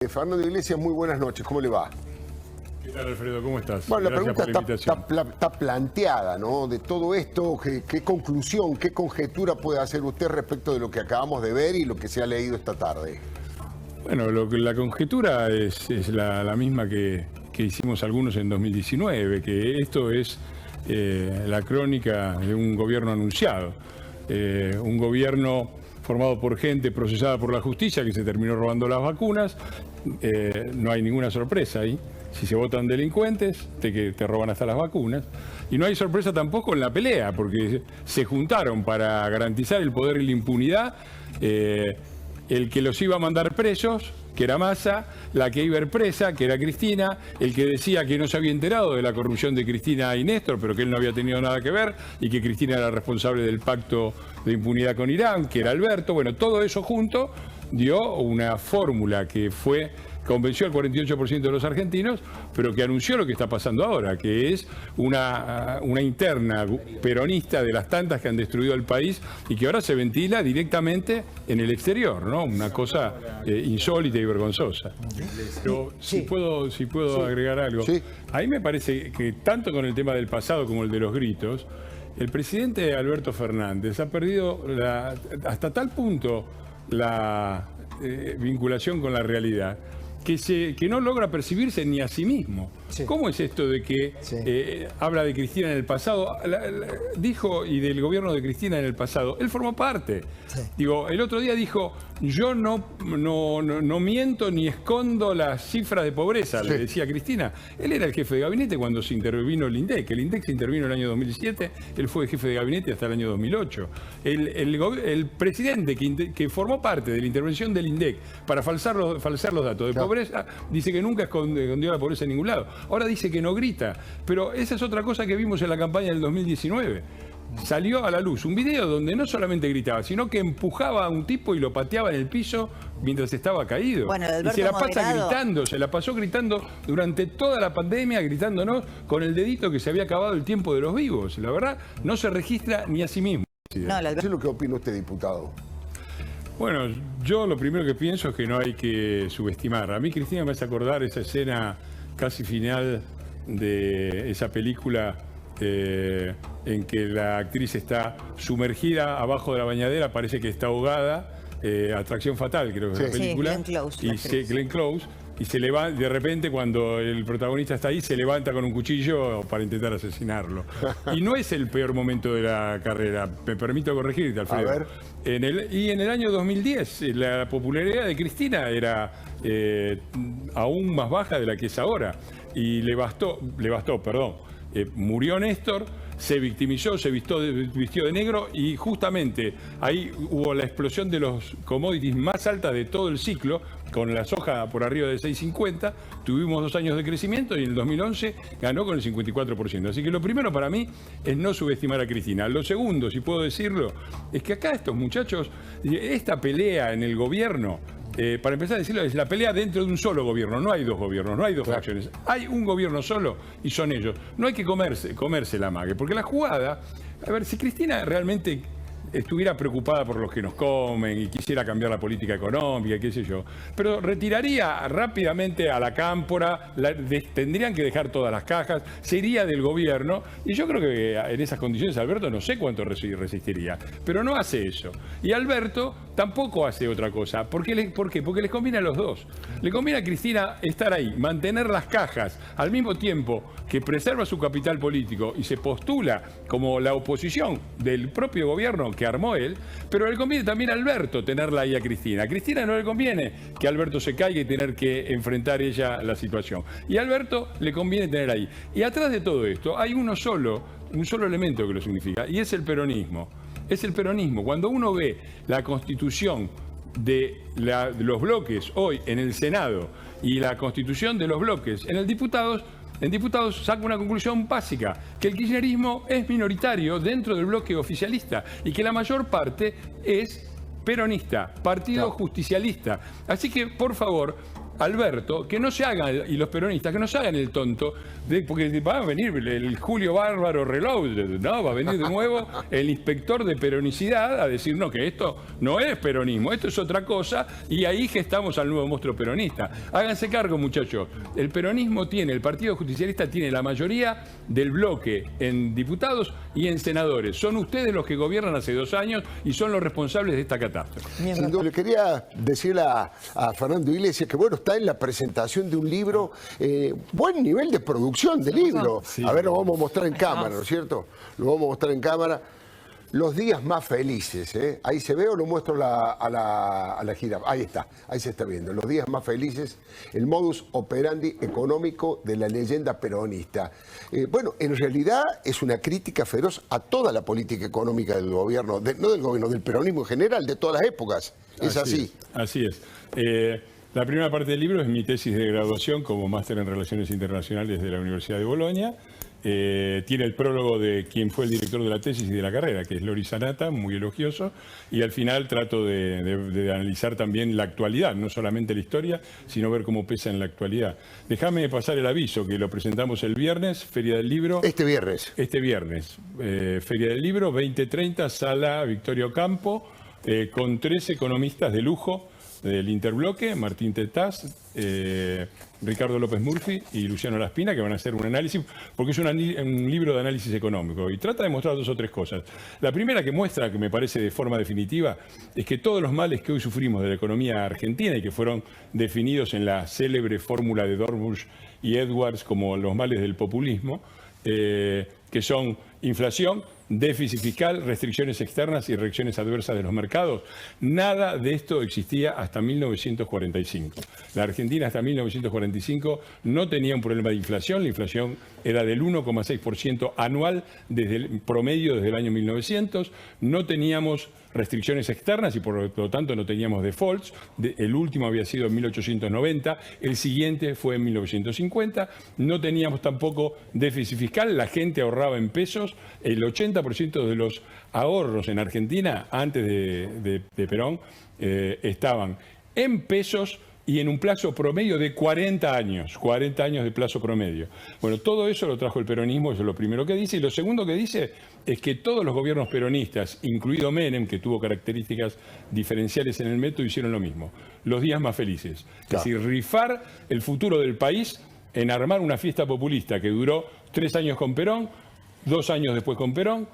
Fernando Iglesias, muy buenas noches, ¿cómo le va? ¿Qué tal, Alfredo? ¿Cómo estás? Bueno, la Gracias pregunta por la invitación. está planteada, ¿no? De todo esto, ¿qué conclusión, qué conjetura puede hacer usted respecto de lo que acabamos de ver y lo que se ha leído esta tarde? Bueno, la conjetura es la misma que hicimos algunos en 2019, que esto es la crónica de un gobierno anunciado, un gobierno formado por gente procesada por la justicia que se terminó robando las vacunas. No hay ninguna sorpresa ahí. Si se votan delincuentes, te roban hasta las vacunas. Y no hay sorpresa tampoco en la pelea, porque se juntaron para garantizar el poder y la impunidad. El que los iba a mandar presos, que era Massa, la que iba a ir presa, que era Cristina, el que decía que no se había enterado de la corrupción de Cristina y Néstor, pero que él no había tenido nada que ver, y que Cristina era responsable del pacto de impunidad con Irán, que era Alberto. Bueno, todo eso junto dio una fórmula que convenció al 48% de los argentinos, pero que anunció lo que está pasando ahora, que es una interna peronista de las tantas que han destruido el país y que ahora se ventila directamente en el exterior, ¿no? Una cosa insólita y vergonzosa. Pero si puedo agregar algo. Sí. A mí me parece que tanto con el tema del pasado como el de los gritos, el presidente Alberto Fernández ha perdido hasta tal punto la vinculación con la realidad que no logra percibirse ni a sí mismo. Sí. ¿Cómo es esto de que habla de Cristina en el pasado? Dijo, y del gobierno de Cristina en el pasado, él formó parte. Sí. Digo, el otro día dijo, yo no miento ni escondo las cifras de pobreza, sí, le decía Cristina. Él era el jefe de gabinete cuando se intervino el INDEC. El INDEC se intervino en el año 2007, él fue jefe de gabinete hasta el año 2008. El presidente que formó parte de la intervención del INDEC para falsear los datos de pobreza, dice que nunca escondió la pobreza en ningún lado. Ahora dice que no grita. Pero esa es otra cosa que vimos en la campaña del 2019. Salió a la luz un video donde no solamente gritaba, sino que empujaba a un tipo y lo pateaba en el piso mientras estaba caído. Bueno, y se la pasó gritando durante toda la pandemia, gritándonos con el dedito que se había acabado el tiempo de los vivos. La verdad, no se registra ni a sí mismo. No, ¿qué es lo que opina usted, diputado? Bueno, yo lo primero que pienso es que no hay que subestimar. A mí Cristina me hace acordar esa escena casi final de esa película en que la actriz está sumergida abajo de la bañadera, parece que está ahogada, Atracción Fatal, creo que es la película. Glenn Close. Y se levanta, de repente, cuando el protagonista está ahí, se levanta con un cuchillo para intentar asesinarlo. Y no es el peor momento de la carrera, me permito corregirte, Alfredo. A ver. En el año 2010, la popularidad de Cristina era aún más baja de la que es ahora. Y murió Néstor, se victimizó, se vistió de negro y justamente ahí hubo la explosión de los commodities más altas de todo el ciclo, con la soja por arriba de 6.50, tuvimos 2 años de crecimiento y en el 2011 ganó con el 54%. Así que lo primero para mí es no subestimar a Cristina. Lo segundo, si puedo decirlo, es que acá estos muchachos, esta pelea en el gobierno, para empezar a decirlo, es la pelea dentro de un solo gobierno. No hay dos gobiernos, no hay dos fracciones. Hay un gobierno solo y son ellos. No hay que comerse la mague, porque la jugada... A ver, si Cristina realmente estuviera preocupada por los que nos comen y quisiera cambiar la política económica, qué sé yo, pero retiraría rápidamente a la cámpora, tendrían que dejar todas las cajas, se iría del gobierno, y yo creo que en esas condiciones Alberto no sé cuánto resistiría, pero no hace eso. Y Alberto tampoco hace otra cosa. ¿Por qué? Porque les conviene a los dos. Le conviene a Cristina estar ahí, mantener las cajas, al mismo tiempo que preserva su capital político y se postula como la oposición del propio gobierno que armó él, pero le conviene también a Alberto tenerla ahí a Cristina. A Cristina no le conviene que Alberto se caiga y tener que enfrentar ella la situación. Y a Alberto le conviene tener ahí. Y atrás de todo esto hay un solo elemento que lo significa, y es el peronismo. Es el peronismo. Cuando uno ve la constitución de los bloques hoy en el Senado y la constitución de los bloques en diputados saca una conclusión básica, que el kirchnerismo es minoritario dentro del bloque oficialista y que la mayor parte es peronista, partido justicialista. Así que, por favor, Alberto, que no se hagan, y los peronistas, que no se hagan el tonto, porque va a venir el Julio Bárbaro Reloaded, ¿no? Va a venir de nuevo el inspector de peronicidad a decir, no, que esto no es peronismo, esto es otra cosa, y ahí gestamos al nuevo monstruo peronista. Háganse cargo, muchachos. El peronismo tiene, el Partido Justicialista tiene la mayoría del bloque en diputados y en senadores. Son ustedes los que gobiernan hace 2 años y son los responsables de esta catástrofe. Sin duda, le quería decirle a Fernando Iglesias que, bueno, está en la presentación de un libro, buen nivel de producción de libro. Sí. A ver, lo vamos a mostrar en cámara, ¿no es cierto? Lo vamos a mostrar en cámara. Los días más felices, ¿eh? Ahí se ve o lo muestro a la gira. Ahí está, ahí se está viendo. Los días más felices, el modus operandi económico de la leyenda peronista. Bueno, en realidad es una crítica feroz a toda la política económica del gobierno, no del gobierno, del peronismo en general, de todas las épocas. Es así. Así es. La primera parte del libro es mi tesis de graduación como máster en Relaciones Internacionales de la Universidad de Bolonia. Tiene el prólogo de quien fue el director de la tesis y de la carrera, que es Lori Sanata, muy elogioso, y al final trato de analizar también la actualidad, no solamente la historia, sino ver cómo pesa en la actualidad. Déjame pasar el aviso, que lo presentamos el viernes, Feria del Libro. Este viernes. Este viernes, Feria del Libro, 20:30, Sala Victoria Ocampo, con 3 economistas de lujo del Interbloque, Martín Tetaz, Ricardo López Murphy y Luciano Laspina, que van a hacer un análisis, porque es un libro de análisis económico y trata de mostrar 2 o 3 cosas. La primera que muestra, que me parece de forma definitiva, es que todos los males que hoy sufrimos de la economía argentina y que fueron definidos en la célebre fórmula de Dornbusch y Edwards como los males del populismo, que son inflación, déficit fiscal, restricciones externas y reacciones adversas de los mercados. Nada de esto existía hasta 1945. La Argentina hasta 1945 no tenía un problema de inflación. La inflación era del 1,6% anual desde el promedio desde el año 1900. No teníamos restricciones externas y por lo tanto no teníamos defaults. El último había sido en 1890, el siguiente fue en 1950. No teníamos tampoco déficit fiscal, la gente ahorraba en pesos. El 80% de los ahorros en Argentina antes de Perón estaban en pesos y en un plazo promedio de 40 años de plazo promedio. Bueno, todo eso lo trajo el peronismo, eso es lo primero que dice. Y lo segundo que dice es que todos los gobiernos peronistas, incluido Menem, que tuvo características diferenciales en el método, hicieron lo mismo. Los días más felices. Claro. Es decir, rifar el futuro del país en armar una fiesta populista que duró 3 años con Perón, 2 años después con Perón,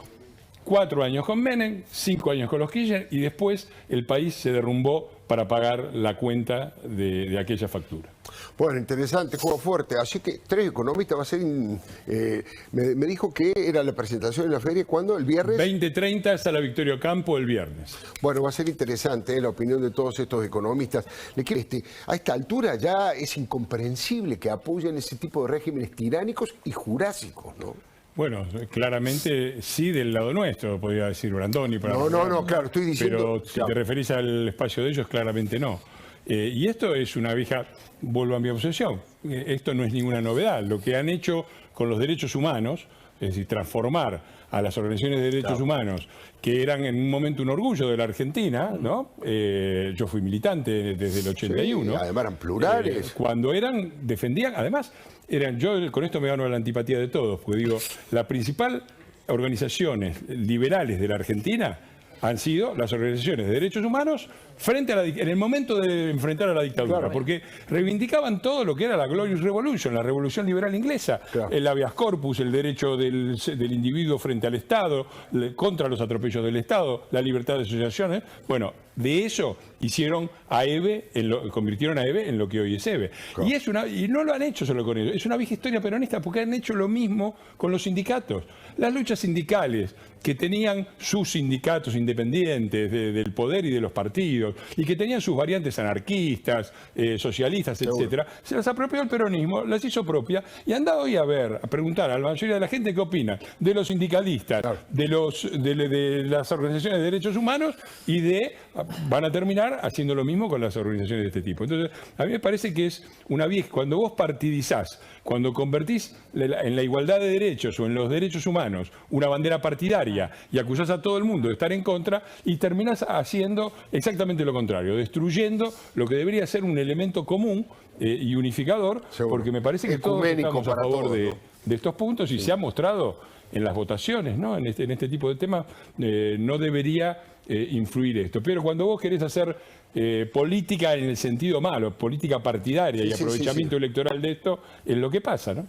4 años con Menem, 5 años con los Kirchner y después el país se derrumbó para pagar la cuenta de aquella factura. Bueno, interesante, juego fuerte. Así que 3 economistas va a ser... me dijo que era la presentación en la feria, ¿cuándo? ¿El viernes? 20:30, Sala Victoria Ocampo, el viernes. Bueno, va a ser interesante la opinión de todos estos economistas. Le quiero a esta altura ya es incomprensible que apoyen ese tipo de regímenes tiránicos y jurásicos, ¿no? Bueno, claramente sí del lado nuestro, podría decir Brandoni. No, claro, estoy diciendo... Pero si te referís al espacio de ellos, claramente no. Y esto es una vieja, vuelvo a mi obsesión, esto no es ninguna novedad. Lo que han hecho con los derechos humanos, es decir, transformar a las organizaciones de derechos humanos, que eran en un momento un orgullo de la Argentina, ¿no? Yo fui militante desde el 81. Sí, además eran plurales. Cuando defendían, además, yo con esto me gano la antipatía de todos, porque digo, las principales organizaciones liberales de la Argentina han sido las organizaciones de derechos humanos en el momento de enfrentar a la dictadura, claro, porque reivindicaban todo lo que era la Glorious Revolution, la revolución liberal inglesa, claro, el habeas corpus, el derecho del individuo frente al Estado, contra los atropellos del Estado, la libertad de asociaciones. Bueno, de eso hicieron a EVE, convirtieron a EVE en lo que hoy es EVE. Claro. Y no lo han hecho solo con ellos, es una vieja historia peronista porque han hecho lo mismo con los sindicatos. Las luchas sindicales que tenían sus sindicatos independientes del poder y de los partidos, y que tenían sus variantes anarquistas, socialistas, etcétera, se las apropió el peronismo, las hizo propia, y han dado hoy a preguntar a la mayoría de la gente qué opina de los sindicalistas, claro, de las organizaciones de derechos humanos y de van a terminar haciendo lo mismo con las organizaciones de este tipo. Entonces, a mí me parece que es una vieja, cuando vos partidizás, cuando convertís en la igualdad de derechos o en los derechos humanos una bandera partidaria y acusás a todo el mundo de estar en contra, y terminás haciendo exactamente lo contrario, destruyendo lo que debería ser un elemento común y unificador, porque me parece que todos estamos a favor de estos puntos y se ha mostrado en las votaciones, ¿no? En este tipo de temas no debería influir esto. Pero cuando vos querés hacer política en el sentido malo, política partidaria y aprovechamiento electoral de esto, es lo que pasa, ¿no?